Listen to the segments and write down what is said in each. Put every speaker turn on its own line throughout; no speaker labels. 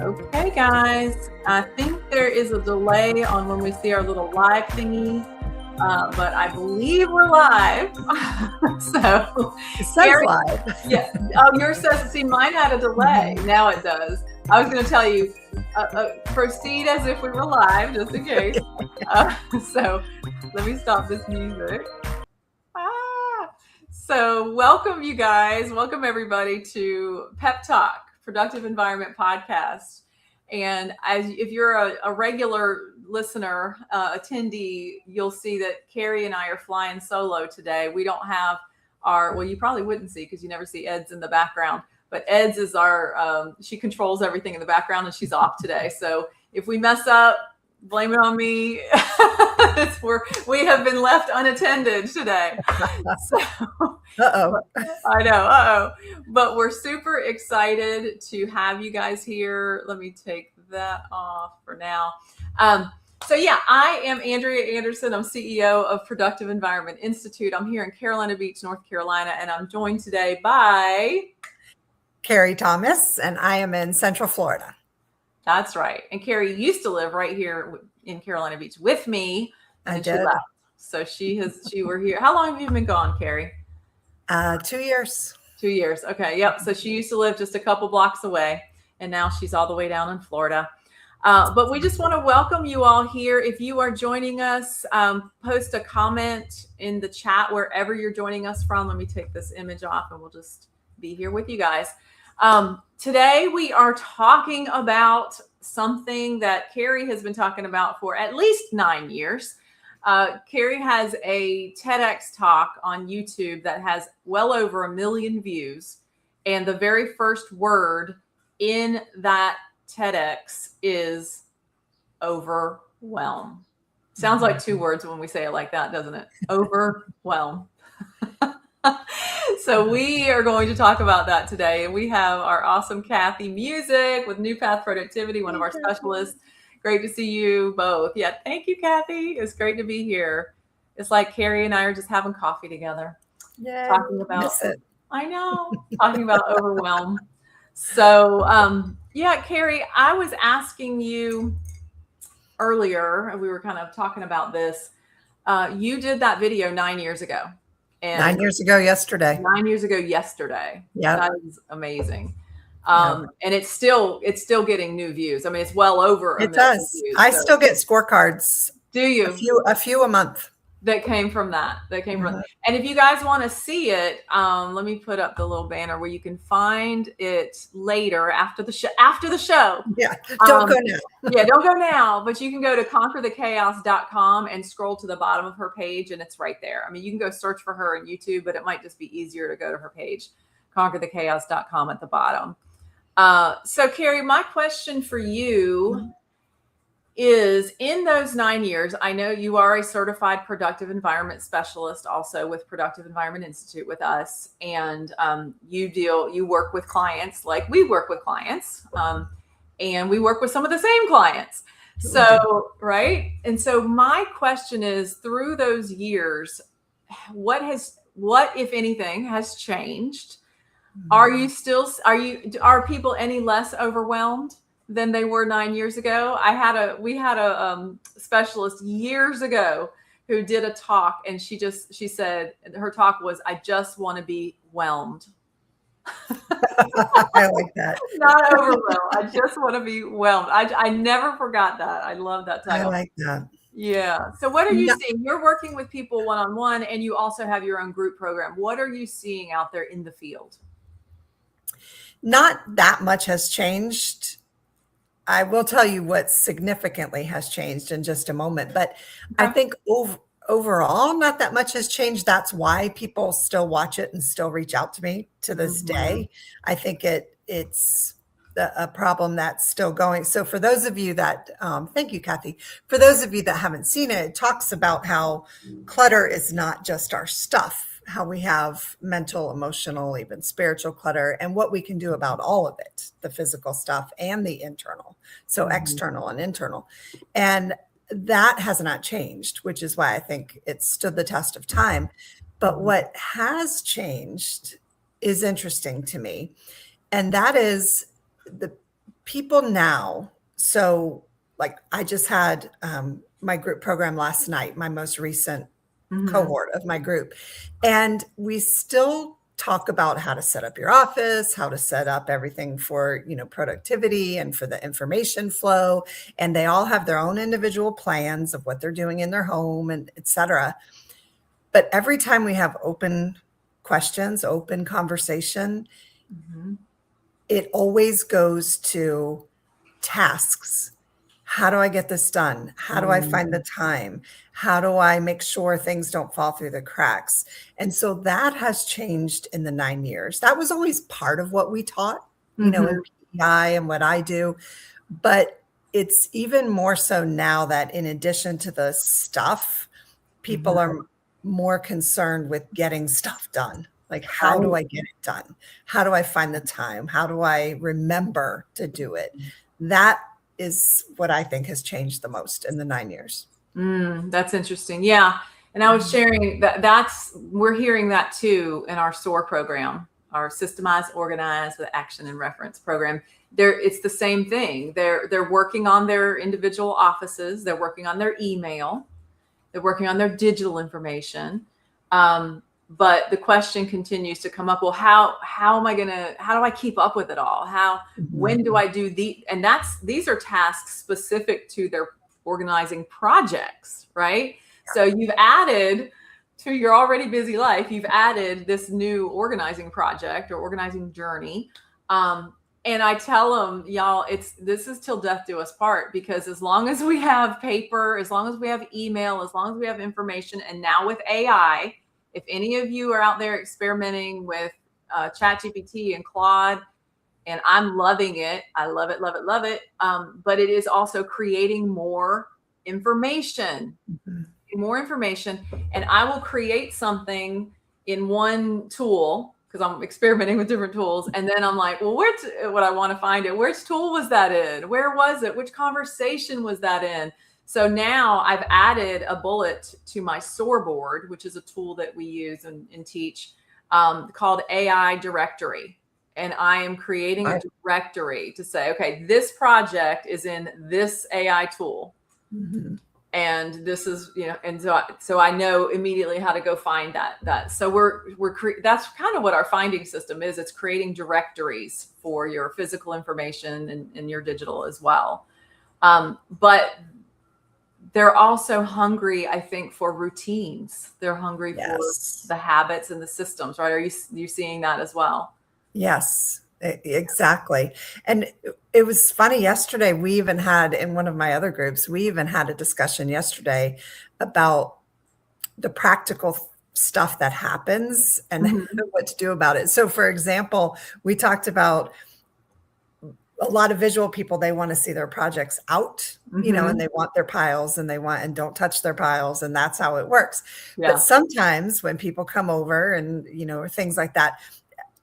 Okay, guys, I think there is a delay on when we see our little live thingy, but I believe we're live. So,
It says
Kerry,
live.
yeah. Oh, yours says, see, mine had a delay. Now it does. I was going to tell you, proceed as if we were live, just in case. So, let me stop this music. So, welcome, you guys. Welcome, everybody, to PEPTalk, Productive Environment Podcast. And if you're a regular listener, attendee, you'll see that Kerry and I are flying solo today. We don't have well, you probably wouldn't see because you never see Ed's in the background. But Ed's is she controls everything in the background and she's off today. So if we mess up, blame it on me. We have been left unattended today. So, I know. But we're super excited to have you guys here. Let me take that off for now. So yeah, I am Andrea Anderson. I'm CEO of Productive Environment Institute. I'm here in Carolina Beach, North Carolina, and I'm joined today by
Kerry Thomas, and I am in Central Florida.
That's right. And Kerry used to live right here in Carolina Beach with me. And
I did.
She left. So she were here. How long have you been gone, Kerry?
2 years.
2 years. Okay. Yep. So she used to live just a couple blocks away, and now she's all the way down in Florida. But we just want to welcome you all here. If you are joining us, post a comment in the chat wherever you're joining us from. Let me take this image off and we'll just be here with you guys. Today we are talking about something that Kerry has been talking about for at least 9 years. Kerry has a TEDx talk on YouTube that has well over 1 million views. And the very first word in that TEDx is overwhelm. Sounds like 2 words when we say it like that, doesn't it? Overwhelm. So we are going to talk about that today. And we have our awesome Kathy Music with New Path Productivity, one of our specialists. Great to see you both. Yeah, thank you, Kathy. It's great to be here. It's like Kerry and I are just having coffee together.
Yeah,
talking about it. I know. Talking about overwhelm. So, yeah, Kerry, I was asking you earlier, we were kind of talking about this. You did that video 9 years ago. And
9 years ago yesterday.
9 years ago yesterday.
Yeah.
That is amazing. And it's still getting new views. I mean, it's well over.
It does. Views, I still get scorecards.
Do you?
A few a month.
That came from that. And if you guys want to see it, let me put up the little banner where you can find it later after the show.
Yeah. Don't go now.
Yeah, don't go now. But you can go to conquerthechaos.com and scroll to the bottom of her page, and it's right there. I mean, you can go search for her on YouTube, but it might just be easier to go to her page, conquerthechaos.com at the bottom. So, Kerry, my question for you is, in those 9 years, I know you are a certified productive environment specialist also with Productive Environment Institute with us. And you work with clients like we work with clients. And we work with some of the same clients. So, right. And so my question is, through those years, what, if anything, has changed? Are people any less overwhelmed than they were 9 years ago? We had a specialist years ago who did a talk, and she said her talk was, "I just want to be whelmed."
I like that.
Not overwhelmed. I just want to be whelmed. I never forgot that. I love that title.
I like that.
Yeah. So what are you seeing? You're working with people one-on-one, and you also have your own group program. What are you seeing out there in the field?
Not that much has changed. I will tell you what significantly has changed in just a moment, but I think overall, not that much has changed. That's why people still watch it and still reach out to me to this day. I think it's a problem that's still going. So for those of you that, thank you, Kathy. For those of you that haven't seen it, it talks about how clutter is not just our stuff, how we have mental, emotional, even spiritual clutter, and what we can do about all of it, the physical stuff and the internal. So external and internal. And that has not changed, which is why I think it stood the test of time. But what has changed is interesting to me. And that is people now, so like I just had my group program last night, my most recent cohort of my group. And we still talk about how to set up your office, how to set up everything for, productivity and for the information flow. And they all have their own individual plans of what they're doing in their home and et cetera. But every time we have open questions, open conversation, it always goes to tasks. How do I get this done? How do I find the time? How do I make sure things don't fall through the cracks? And so that has changed in the 9 years. That was always part of what we taught, in PEI and what I do. But it's even more so now that in addition to the stuff, people are more concerned with getting stuff done. Like, how do I get it done? How do I find the time? How do I remember to do it? That is what I think has changed the most in the 9 years.
That's interesting. Yeah. And I was sharing we're hearing that too in our SOAR program, our Systemize, Organize with Action and Reference program. It's the same thing. They're working on their individual offices. They're working on their email. They're working on their digital information. But the question continues to come up, well, how do I keep up with it all? When do I do and these are tasks specific to their organizing projects, right? So you've added to your already busy life, you've added this new organizing project or organizing journey. And I tell them, y'all, this is till death do us part, because as long as we have paper, as long as we have email, as long as we have information, and now with AI, if any of you are out there experimenting with ChatGPT and Claude, and I'm loving it. I love it, love it, love it. But it is also creating more information, And I will create something in one tool, because I'm experimenting with different tools. And then I'm like, well, what I want to find it. Which tool was that in? Where was it? Which conversation was that in? So now I've added a bullet to my SOAR board, which is a tool that we use and teach, called AI Directory. And I am creating a directory to say, okay, this project is in this AI tool. And this is, and so I know immediately how to go find that. So that's kind of what our finding system is. It's creating directories for your physical information and your digital as well. But they're also hungry, I think, for routines. They're hungry for the habits and the systems, right? Are you seeing that as well?
Yes, exactly. And it was funny yesterday. We even had, in one of my other groups, we even had a discussion yesterday about the practical stuff that happens and what to do about it. So for example, we talked about a lot of visual people, they want to see their projects out, and they want their piles and don't touch their piles. And that's how it works. Yeah. But sometimes when people come over and, or things like that,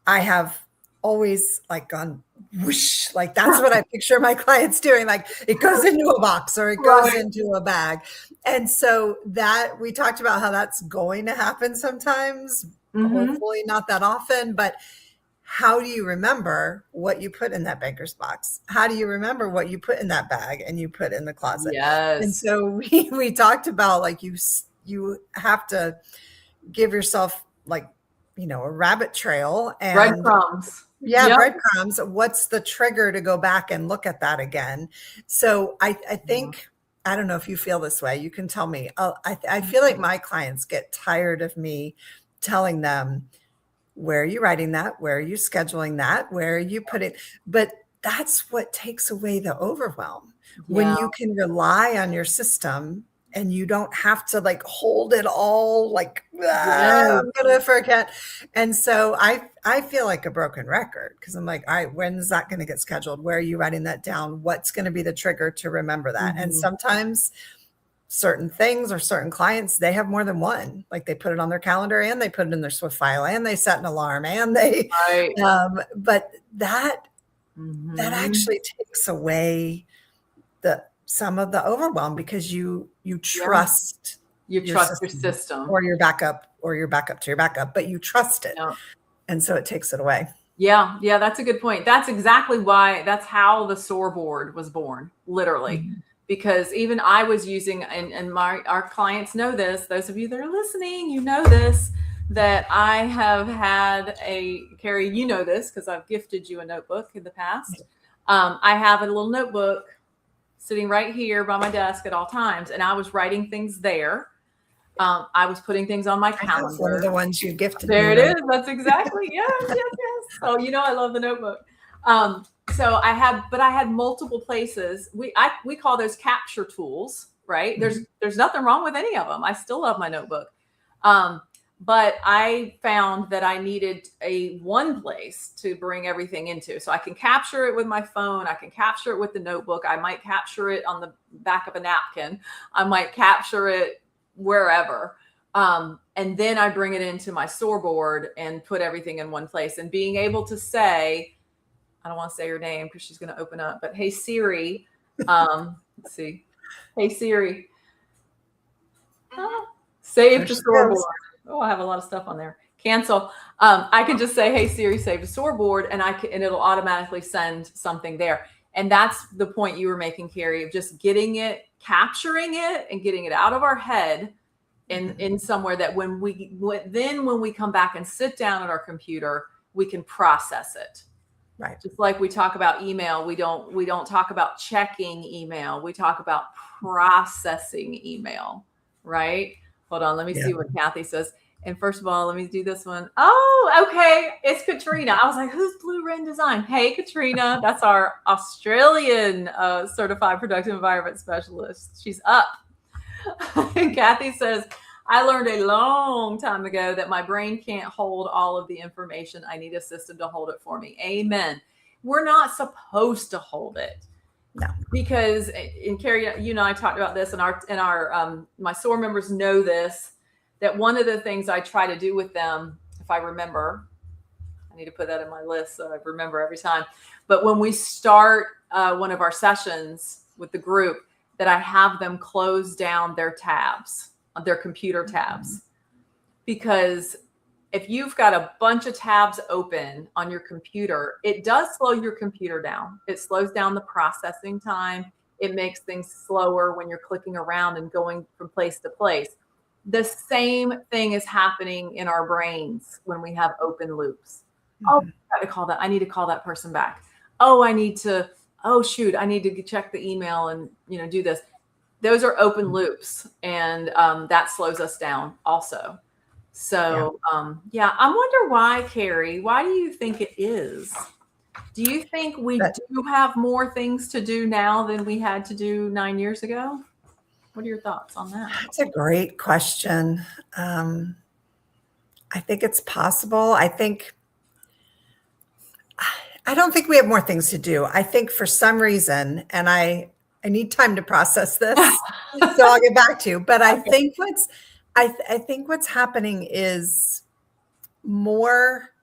I have always gone whoosh, that's what I picture my clients doing. Like it goes into a box or it goes into a bag. And so that we talked about how that's going to happen sometimes, hopefully not that often, but how do you remember what you put in that banker's box? How do you remember what you put in that bag and you put in the closet?
Yes.
And so we talked about you have to give yourself a rabbit trail and
breadcrumbs.
Yeah, breadcrumbs. What's the trigger to go back and look at that again? So I think, I don't know if you feel this way. You can tell me. I feel like my clients get tired of me telling them, where are you writing that? Where are you scheduling that? Where are you putting? But that's what takes away the overwhelm. When you can rely on your system and you don't have to hold it all I'm gonna forget. And so I feel like a broken record, because I'm like, all right, when is that going to get scheduled? Where are you writing that down? What's going to be the trigger to remember that? And sometimes certain things or certain clients, they have more than one. They put it on their calendar and they put it in their Swift file and they set an alarm and they, but that actually takes away some of the overwhelm, because you trust
your system
or your backup to your backup, but you trust it. And so it takes it away.
Yeah, that's a good point. That's exactly why, that's how the SOAR board was born, literally.
Mm-hmm.
Because even I was using, and our clients know this, those of you that are listening, you know this, that I have had Kerry, you know this, because I've gifted you a notebook in the past. I have a little notebook sitting right here by my desk at all times, and I was writing things there. I was putting things on my calendar.
That's one of the ones you gifted
There
me.
it is. That's exactly. Yes. Oh, I love the notebook. So I had multiple places. We call those capture tools, right?
Mm-hmm.
There's nothing wrong with any of them. I still love my notebook. But I found that I needed one place to bring everything into. So I can capture it with my phone. I can capture it with the notebook. I might capture it on the back of a napkin. I might capture it wherever. And then I bring it into my SOAR board and put everything in one place, and being able to say, I don't want to say her name because she's going to open up, but hey Siri, let's see. Hey Siri, save the SOAR board. Oh, I have a lot of stuff on there. Cancel. I can just say, hey Siri, save the SOAR board, and it'll automatically send something there. And that's the point you were making, Kerry, of just getting it, capturing it, and getting it out of our head in somewhere that when we come back and sit down at our computer, we can process it.
Right.
Just like we talk about email, we don't talk about checking email. We talk about processing email, right? Hold on, let me see what Kathy says. And first of all, let me do this one. Oh, okay. It's Katrina. I was like, who's Blue Wren Design? Hey, Katrina. That's our Australian certified productive environment specialist. She's up. And Kathy says, I learned a long time ago that my brain can't hold all of the information. I need a system to hold it for me. Amen. We're not supposed to hold it.
No.
Because, and Kerry, you and I talked about this, and my SOAR members know this, that one of the things I try to do with them, if I remember, I need to put that in my list so I remember every time. But when we start one of our sessions with the group, that I have them close down their tabs, their computer tabs. Because if you've got a bunch of tabs open on your computer, it does slow your computer down. It slows down the processing time. It makes things slower when you're clicking around and going from place to place. The same thing is happening in our brains when we have open loops. Oh, I need to call that person back. Oh, I need to check the email and do this. Those are open loops, and that slows us down also. So I wonder why, Kerry, why do you think it is? Do you think we do have more things to do now than we had to do 9 years ago? What are your thoughts on that?
It's a great question. I think it's possible. I don't think we have more things to do. I think for some reason, and I need time to process this, so I'll get back to you. But I think what's happening is more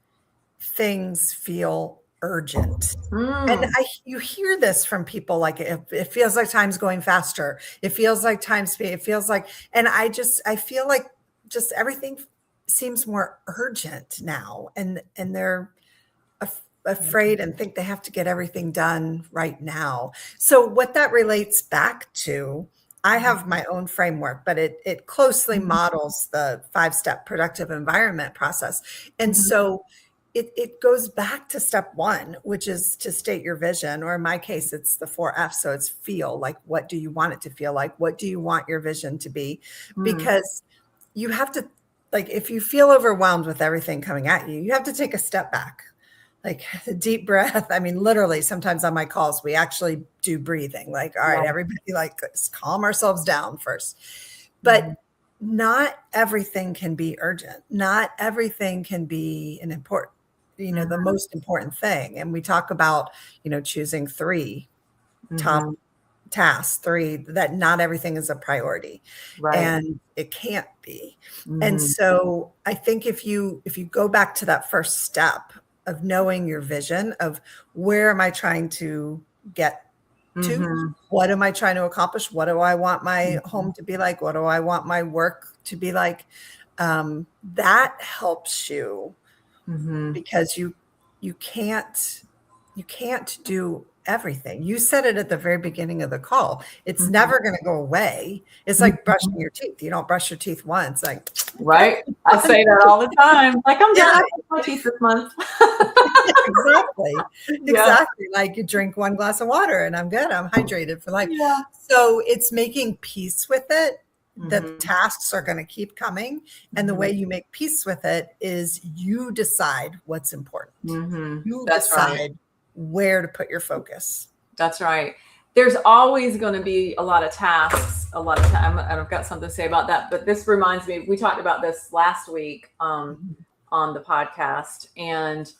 things feel urgent. And you hear this from people, like it feels like time's going faster. It feels like time's speed. It feels like, and I feel like just everything seems more urgent now, and they're afraid and think they have to get everything done right now. So what that relates back to, I have my own framework, but it closely models the 5-step productive environment process. And so it goes back to step 1, which is to state your vision, or in my case, it's the 4 F's. So it's feel. Like, what do you want it to feel like? What do you want your vision to be? Because you have to, like, if you feel overwhelmed with everything coming at you, you have to take a step back, like a deep breath. I mean, literally, sometimes on my calls, we actually do breathing. Like, all right, everybody, like, let's calm ourselves down first. But not everything can be urgent. Not everything can be an important, the most important thing. And we talk about, choosing 3 top tasks, 3, that not everything is a priority, and it can't be. And so I think if you go back to that first step of knowing your vision of where am I trying to get to, what am I trying to accomplish? What do I want my home to be like? What do I want my work to be like? That helps you because you can't do everything. You said it at the very beginning of the call. It's never going to go away. It's like brushing your teeth. You don't brush your teeth once. Like,
right. I say that all the time. Like, I'm done.
Yeah.
I brush my teeth this month.
Exactly.
Yeah.
Exactly. Like you drink one glass of water and I'm good. I'm hydrated for life.
Yeah.
So it's making peace with it. The
Mhm.
tasks are going to keep coming. And the way you make peace with it is you decide what's important.
Mhm.
You
That's
decide
right.
where to put your focus.
That's right. There's always going to be a lot of tasks, a lot of time. And I've got something to say about that. But this reminds me, we talked about this last week on the podcast, and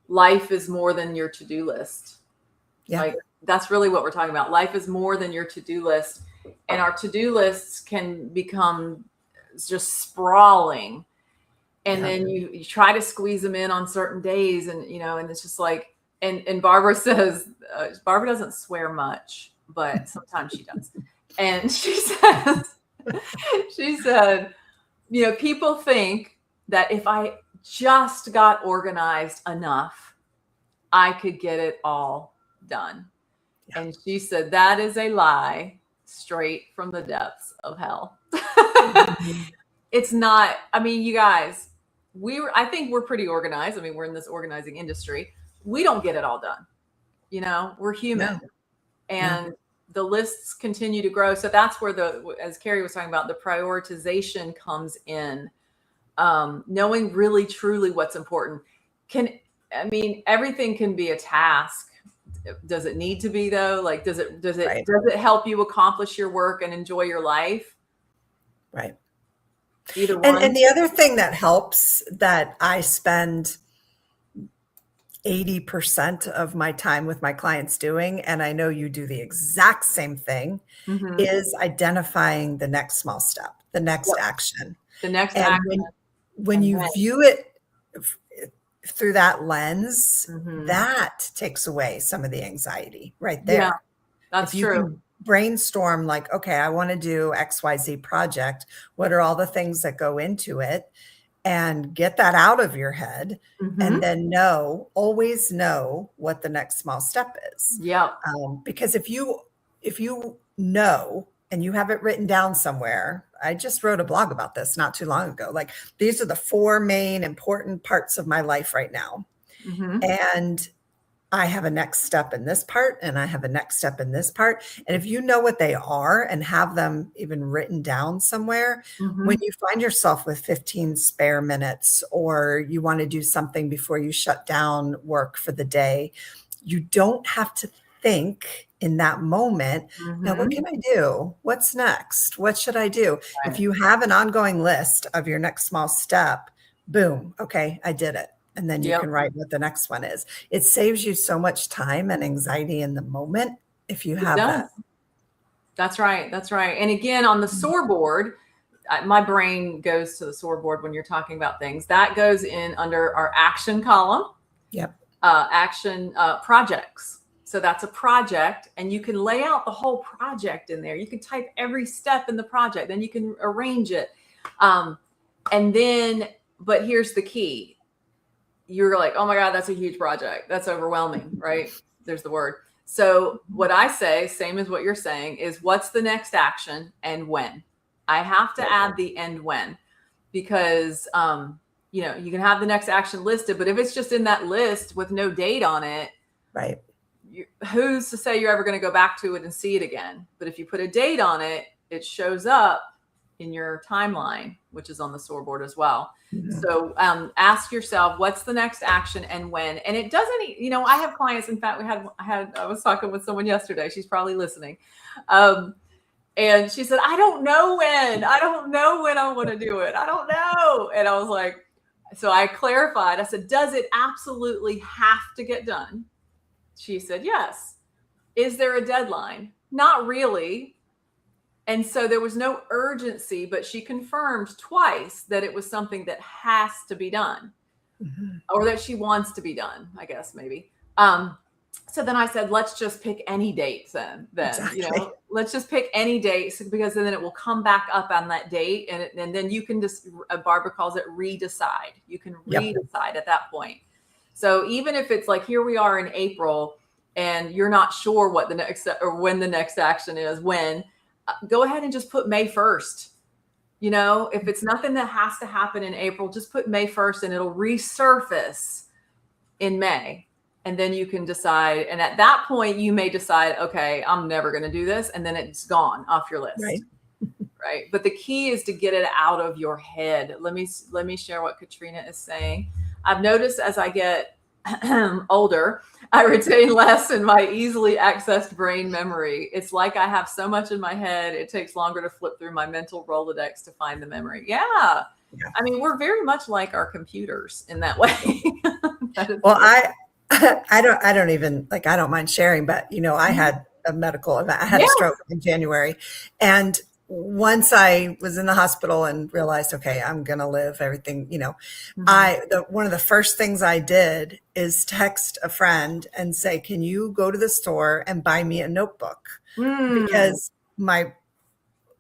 life is more than your to-do list.
Yeah.
Like, that's really what we're talking about. Life is more than your to-do list. And our to-do lists can become just sprawling. And then you try to squeeze them in on certain days. And, and it's just like, and Barbara says, Barbara doesn't swear much, but sometimes she does. And she said, people think that if I just got organized enough, I could get it all done. Yeah. And she said, that is a lie straight from the depths of hell. It's not, you guys, I think we're pretty organized. We're in this organizing industry. We don't get it all done. We're human. And the lists continue to grow. So that's where as Kerry was talking about, the prioritization comes in. Knowing really, truly what's important. Everything can be a task. Does it need to be though? Like, does it help you accomplish your work and enjoy your life?
Right.
Either one.
And the other thing that helps, that I spend 80% of my time with my clients doing, and I know you do the exact same thing, is identifying the next small step, the next action.
The next
and
action.
When you view it through that lens, that takes away some of the anxiety right there.
Yeah, that's
if you
true.
Can brainstorm like, okay, I want to do XYZ project. What are all the things that go into it? And get that out of your head, and then always know what the next small step is.
Yeah.
Because if you know and you have it written down somewhere, I just wrote a blog about this not too long ago. Like, these are the 4 main important parts of my life right now. And I have a next step in this part, and I have a next step in this part. And if you know what they are and have them even written down somewhere, when you find yourself with 15 spare minutes, or you want to do something before you shut down work for the day, you don't have to think in that moment, now what can I do? What's next? What should I do? Right. If you have an ongoing list of your next small step, boom, okay, I did it. And then you can write what the next one is. It saves you so much time and anxiety in the moment if you have that.
That's right. That's right. And again, on the SOAR board, my brain goes to the SOAR board when you're talking about things. That goes in under our action column.
Yep.
Action projects. So that's a project, and you can lay out the whole project in there. You can type every step in the project, then you can arrange it. And then, but here's the key. You're like, oh my God, that's a huge project. That's overwhelming, right? There's the word. So what I say, same as what you're saying, is what's the next action and when? I have to add the and when, because, you can have the next action listed, but if it's just in that list with no date on it,
right?
Who's to say you're ever going to go back to it and see it again? But if you put a date on it, it shows up in your timeline, which is on the SOAR board as well. So ask yourself, what's the next action and when? And it doesn't, I have clients. In fact, I was talking with someone yesterday. She's probably listening. And she said, I don't know when I want to do it. I don't know. And I was like, so I clarified. I said, does it absolutely have to get done? She said, yes. Is there a deadline? Not really. And so there was no urgency, but she confirmed twice that it was something that has to be done, or that she wants to be done, I guess, maybe. So then I said, let's just pick any dates then, exactly. Let's just pick any dates, because then it will come back up on that date. And then you can just, Barbara calls it redecide. You can redecide at that point. So even if it's like, here we are in April and you're not sure what the next or when the next action is, go ahead and just put May 1st. You know, if it's nothing that has to happen in April, just put May 1st and it'll resurface in May. And then you can decide. And at that point, you may decide, okay, I'm never going to do this. And then it's gone off your list.
Right.
Right. But the key is to get it out of your head. Let me share what Katrina is saying. I've noticed as I get older, I retain less in my easily accessed brain memory. It's like I have so much in my head, it takes longer to flip through my mental Rolodex to find the memory. Yeah. I mean, we're very much like our computers in that way.
Well, I don't even like, I don't mind sharing, but you know, I had a medical event. I had a stroke in January. And once I was in the hospital and realized, okay, I'm going to live everything, you know, one of the first things I did is text a friend and say, can you go to the store and buy me a notebook? Because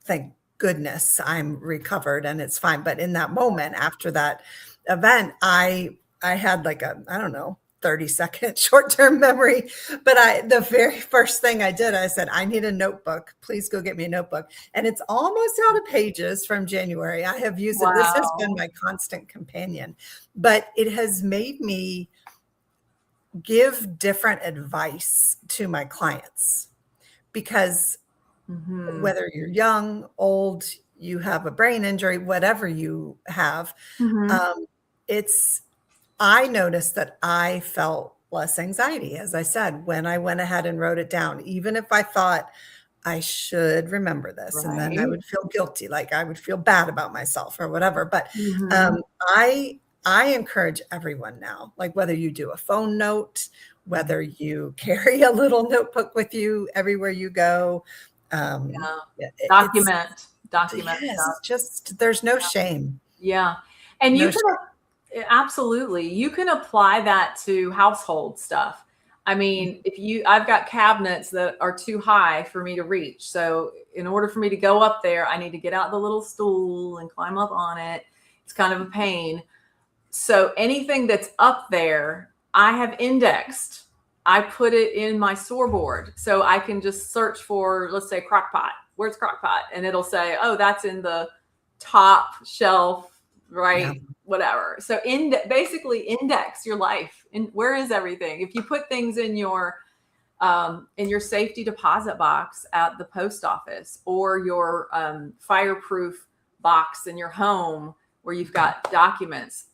thank goodness I'm recovered and it's fine. But in that moment after that event, I had like I don't know, 30-second short-term memory. But the very first thing I did, I said, I need a notebook. Please go get me a notebook. And it's almost out of pages from January. I have used it. This has been my constant companion, but it has made me give different advice to my clients because whether you're young, old, you have a brain injury, whatever you have, I noticed that I felt less anxiety, as I said, when I went ahead and wrote it down, even if I thought I should remember this. And then I would feel guilty, like I would feel bad about myself or whatever. But I encourage everyone now, like whether you do a phone note, whether you carry a little notebook with you everywhere you go.
Document
yes, just there's no shame.
Yeah. And you can absolutely, you can apply that to household stuff. I mean, I've got cabinets that are too high for me to reach. So in order for me to go up there, I need to get out the little stool and climb up on it. It's kind of a pain. So anything that's up there, I have indexed. I put it in my SOAR board. So I can just search for, let's say, crock pot. Where's crock pot? And it'll say, oh, that's in the top shelf, right? Yeah. Whatever. So basically index your life. Where is everything? If you put things in your safety deposit box at the post office or your fireproof box in your home where you've got documents,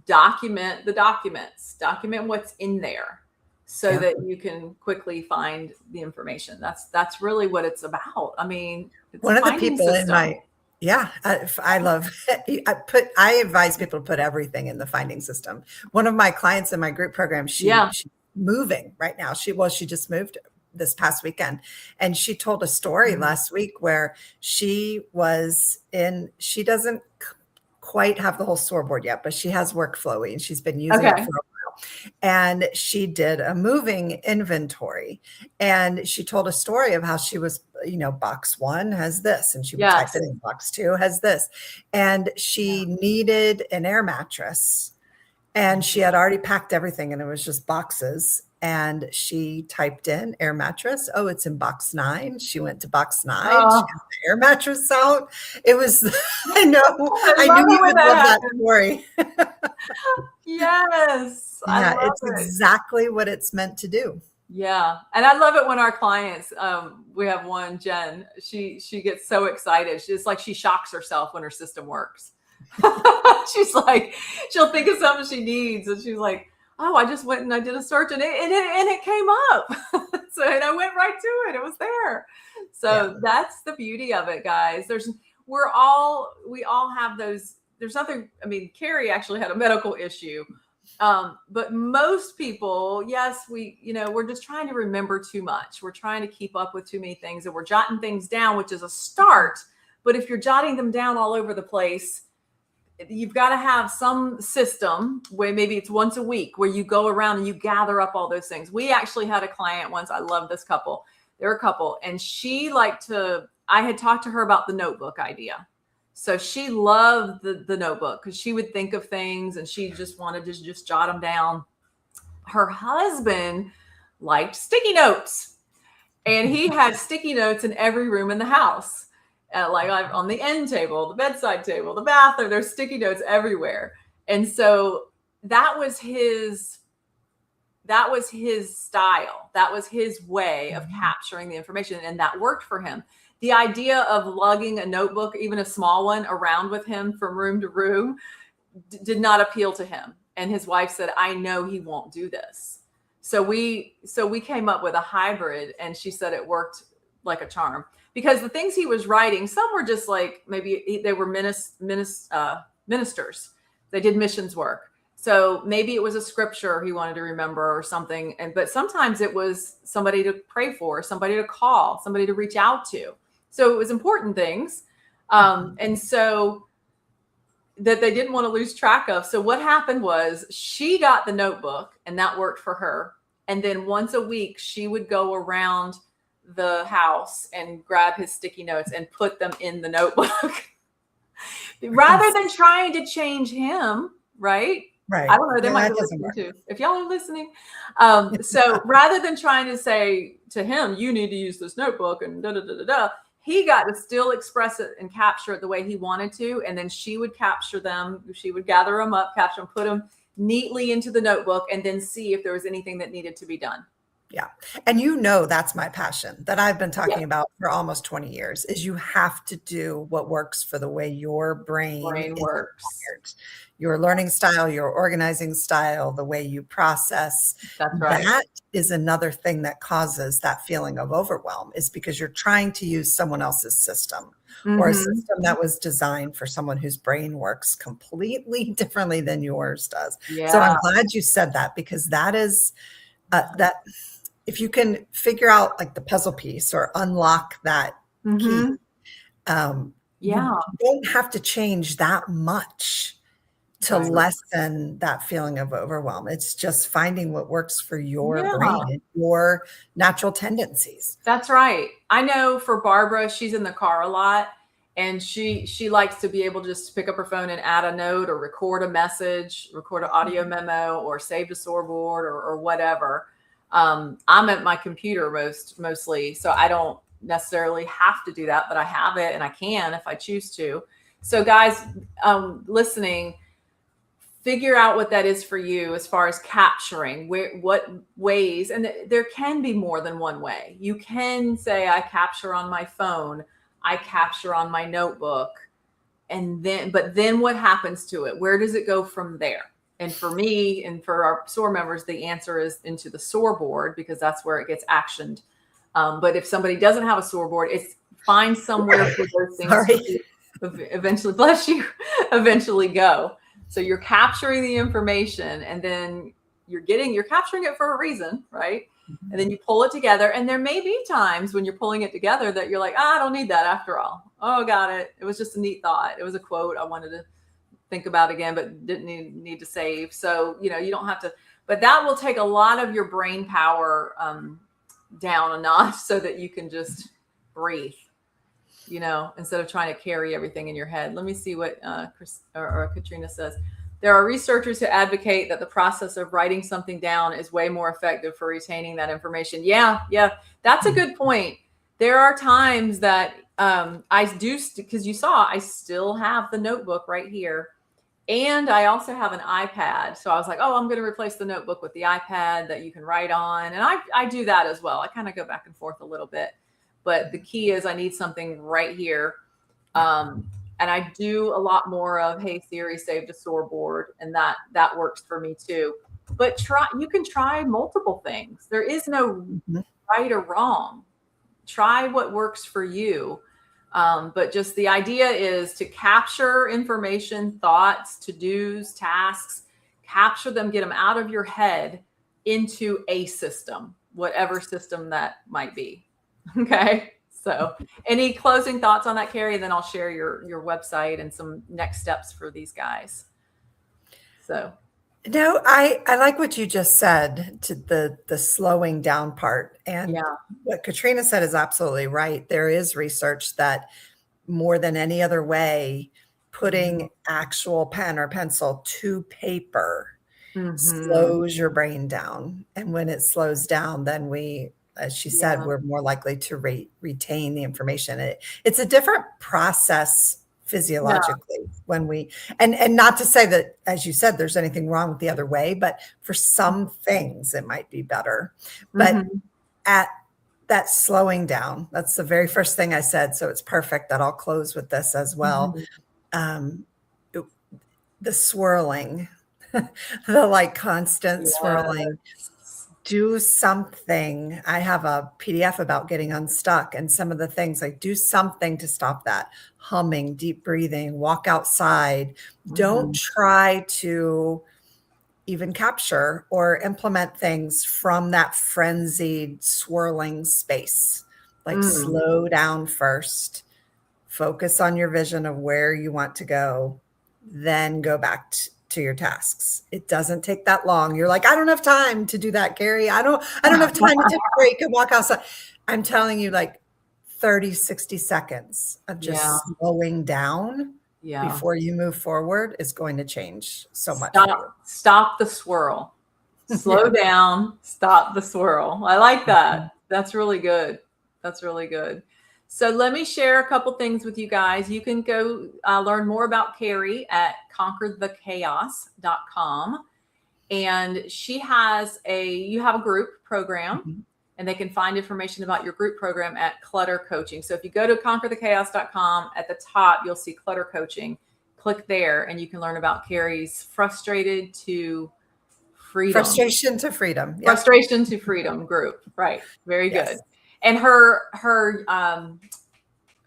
document the documents, document what's in there so that you can quickly find the information. That's really what it's about. I mean, it's
one of the people system. I love it. I advise people to put everything in the finding system. One of my clients in my group program, she's moving right now. She just moved this past weekend, and she told a story last week where she doesn't quite have the whole SOAR board yet, but she has workflowy and she's been using it for a while. And she did a moving inventory, and she told a story of how she was, box 1 has this, and she would type it in, box 2 has this, and she needed an air mattress, and she had already packed everything, and it was just boxes. And she typed in air mattress. Oh, it's in box 9. She went to box 9. She got the air mattress out. It was, I know. I knew you would love that story.
Yes.
It's exactly what it's meant to do.
Yeah. And I love it when our clients, we have one, Jen, she gets so excited. It's like she shocks herself when her system works. She's like, she'll think of something she needs, and she's like, oh, I just went and I did a search and it came up. And I went right to it. It was there. So that's the beauty of it, guys. We all have those. There's nothing. I mean, Kerry actually had a medical issue. But most people, yes, we're just trying to remember too much. We're trying to keep up with too many things, and we're jotting things down, which is a start. But if you're jotting them down all over the place, you've got to have some system where maybe it's once a week where you go around and you gather up all those things. We actually had a client once. I love this couple. They're a couple, and I had talked to her about the notebook idea. So she loved the notebook because she would think of things and she just wanted to just jot them down. her husband liked sticky notes, and he had sticky notes in every room in the house, like on the end table, the bedside table, the bathroom. There's sticky notes everywhere. And so that was his style. That was his way of capturing the information, and that worked for him. The idea of lugging a notebook, even a small one, around with him from room to room did not appeal to him. And his wife said, I know he won't do this. So we came up with a hybrid, and she said it worked like a charm, because the things he was writing, some were just like, maybe they were ministers. They did missions work. So maybe it was a scripture he wanted to remember or something. But sometimes it was somebody to pray for, somebody to call, somebody to reach out to. So it was important things. And so that they didn't want to lose track of. So what happened was, she got the notebook, and that worked for her. And then once a week, she would go around the house and grab his sticky notes and put them in the notebook rather than trying to change him. Right.
Right.
I don't know. They might be listening too. If y'all are listening. So rather than trying to say to him, you need to use this notebook and da, da, da, da, da, he got to still express it and capture it the way he wanted to. And then she would capture them. She would gather them up, capture them, put them neatly into the notebook, and then see if there was anything that needed to be done.
Yeah. And that's my passion that I've been talking about for almost 20 years, is you have to do what works for the way your brain
works.
Wired. Your learning style, your organizing style, the way you process.
That's right.
That is another thing that causes that feeling of overwhelm, is because you're trying to use someone else's system, or a system that was designed for someone whose brain works completely differently than yours does.
Yeah.
So I'm glad you said that, because that is that if you can figure out like the puzzle piece or unlock that key, you don't have to change that much to lessen that feeling of overwhelm. It's just finding what works for your brain and your natural tendencies.
That's right. I know for Barbara, she's in the car a lot, and she likes to be able to just pick up her phone and add a note, or record a message, record an audio memo, or save to SOAR board, or whatever. I'm at my computer mostly, so I don't necessarily have to do that, but I have it, and I can if I choose to. So guys, listening, figure out what that is for you as far as capturing what ways, and there can be more than one way. You can say, I capture on my phone, I capture on my notebook, but then what happens to it? Where does it go from there? And for me, and for our SOAR members, the answer is into the SOAR board, because that's where it gets actioned. But if somebody doesn't have a SOAR board, it's find somewhere for those things to eventually, bless you, eventually go. So you're capturing the information, and then you're capturing it for a reason, right? And then you pull it together. And there may be times when you're pulling it together that you're like, I don't need that after all. Oh, got it. It was just a neat thought. It was a quote I wanted to think about again, but didn't need to save. So, you don't have to, but that will take a lot of your brain power down a notch, so that you can just breathe, instead of trying to carry everything in your head. Let me see what Chris or Katrina says. There are researchers who advocate that the process of writing something down is way more effective for retaining that information. Yeah, that's a good point. There are times that I do, because you saw, I still have the notebook right here. And I also have an iPad. So I was like, I'm going to replace the notebook with the iPad that you can write on. And I do that as well. I kind of go back and forth a little bit. But the key is I need something right here. And I do a lot more of, hey, Siri, save to SOAR board. And that works for me too. But you can try multiple things. There is no right or wrong. Try what works for you. But just the idea is to capture information, thoughts, to-dos, tasks, capture them, get them out of your head into a system, whatever system that might be. Okay. So any closing thoughts on that, Kerry? And then I'll share your website and some next steps for these guys. So.
No, I like what you just said, to the slowing down part. And what Katrina said is absolutely right. There is research that more than any other way, putting actual pen or pencil to paper slows your brain down. And when it slows down, then we, as she said, we're more likely to retain the information. It's a different process physiologically when we, and not to say that, as you said, there's anything wrong with the other way, but for some things it might be better. But at that slowing down, that's the very first thing I said. So it's perfect that I'll close with this as well. The swirling, the like constant swirling. Do something. I have a PDF about getting unstuck, and some of the things like do something to stop that. Humming, deep breathing, walk outside. Don't try to even capture or implement things from that frenzied, swirling space. Like slow down first, focus on your vision of where you want to go, then go back to your tasks. It doesn't take that long. You're like, I don't have time to do that, Gary. I don't have time to take a break and walk outside. I'm telling you, like 30, 60 seconds of just slowing down before you move forward is going to change so much.
Stop the swirl. Slow down, stop the swirl. I like that. That's really good. That's really good. So let me share a couple things with you guys. You can go learn more about Kerry at conquerthechaos.com. And you have a group program, and they can find information about your group program at Clutter Coaching. So if you go to conquerthechaos.com, at the top, you'll see Clutter Coaching. Click there and you can learn about Kerry's Frustration to Freedom. Frustration to Freedom group. Right. Very good. And her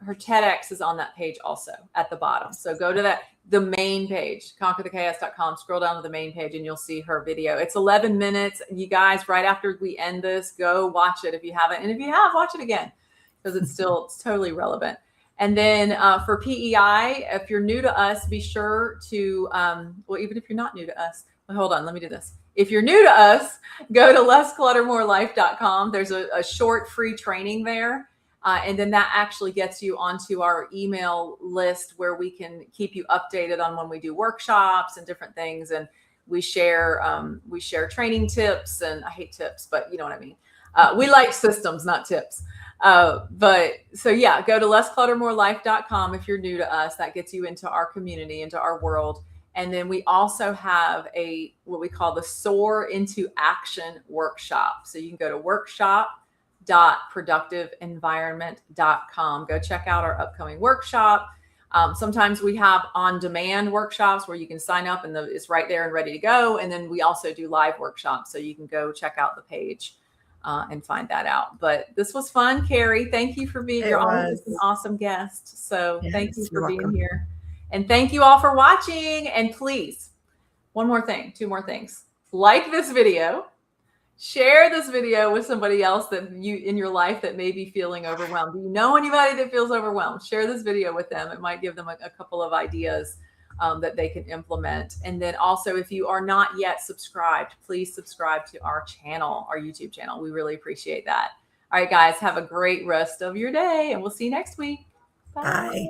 TEDx is on that page also at the bottom. So go to the main page, conquerthechaos.com, scroll down to the main page and you'll see her video. It's 11 minutes. You guys, right after we end this, go watch it if you haven't. And if you have, watch it again because it's totally relevant. And then for PEI, if you're new to us, be sure to, even if you're not new to us, hold on, let me do this. If you're new to us, go to lesscluttermorelife.com. There's a short free training there. And then that actually gets you onto our email list where we can keep you updated on when we do workshops and different things. And we share training tips, and I hate tips, but you know what I mean. We like systems, not tips. Go to lesscluttermorelife.com if you're new to us. That gets you into our community, into our world. And then we also have what we call the SOAR into Action workshop. So you can go to workshop.productiveenvironment.com. Go check out our upcoming workshop. Sometimes we have on-demand workshops where you can sign up and it's right there and ready to go. And then we also do live workshops. So you can go check out the page and find that out. But this was fun, Kerry. Thank you for being here. You're always an awesome guest. So thank you for being here. And thank you all for watching. And please, two more things. Like this video, share this video with somebody else that in your life that may be feeling overwhelmed. Do you know anybody that feels overwhelmed? Share this video with them. It might give them a couple of ideas that they can implement. And then also, if you are not yet subscribed, please subscribe to our channel, our YouTube channel. We really appreciate that. All right, guys, have a great rest of your day, and we'll see you next week. Bye.